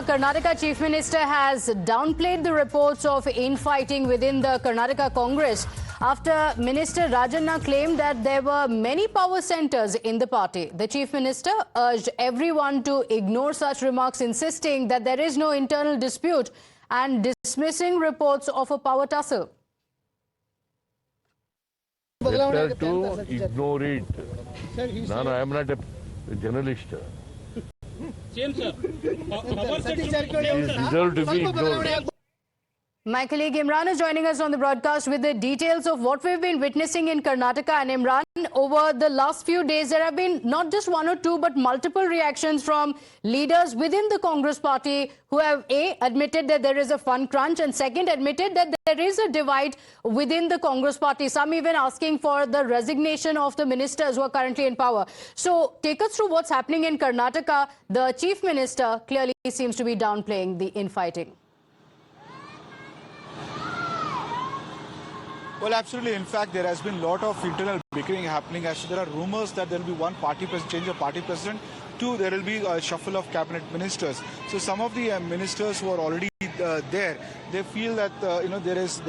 the Karnataka Chief Minister has downplayed the reports of infighting within the Karnataka Congress after Minister Rajanna claimed that there were many power centers in the party. The Chief Minister urged everyone to ignore such remarks, insisting that there is no internal dispute and dismissing reports of a power tussle. Better to ignore it. No, I am not a journalist. Same, sir. It is reserved to be ignored. My colleague Imran is joining us on the broadcast with the details of what we've been witnessing in Karnataka. And Imran, over the last few days, there have been not just one or two, but multiple reactions from leaders within the Congress party who have admitted that there is a fund crunch, and second, admitted that there is a divide within the Congress party. Some even asking for the resignation of the ministers who are currently in power. So take us through what's happening in Karnataka. The Chief Minister clearly seems to be downplaying the infighting. Well, absolutely. In fact, there has been a lot of internal bickering happening. As there are rumors that there will be one party change of party president. Two, there will be a shuffle of cabinet ministers. So some of the ministers who are already there, they feel that there is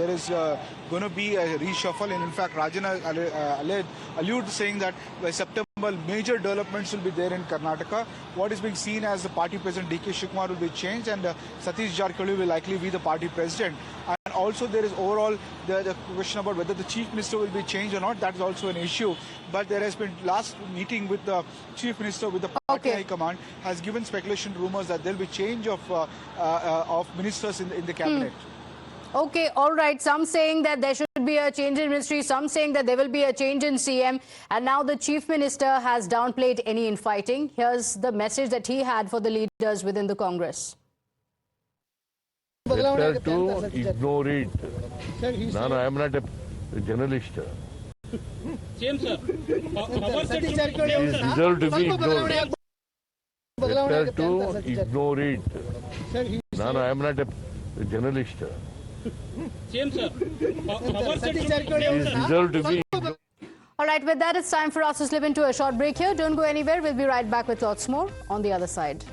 going to be a reshuffle. And in fact, Rajanna alludes saying that by September, major developments will be there in Karnataka. What is being seen as the party president D.K. Shivakumar will be changed, and Satish Jarkali will likely be the party president. And also there is overall the question about whether the chief minister will be changed or not. That is also an issue. But there has been last meeting with the chief minister with the party high command has given speculation rumors that there will be change of ministers in the cabinet. Okay, all right. Some saying that there should be a change in ministry, some saying that there will be a change in CM. And now the Chief Minister has downplayed any infighting. Here's the message that he had for the leaders within the Congress. Better to ignore it. No, I am not a journalist. Same, sir. It is reserved to be ignored. Better to ignore it. No, I am not a journalist. Same, sir. It is reserved to be ignored. All right, with that, it's time for us to slip into a short break here. Don't go anywhere. We'll be right back with lots more on the other side.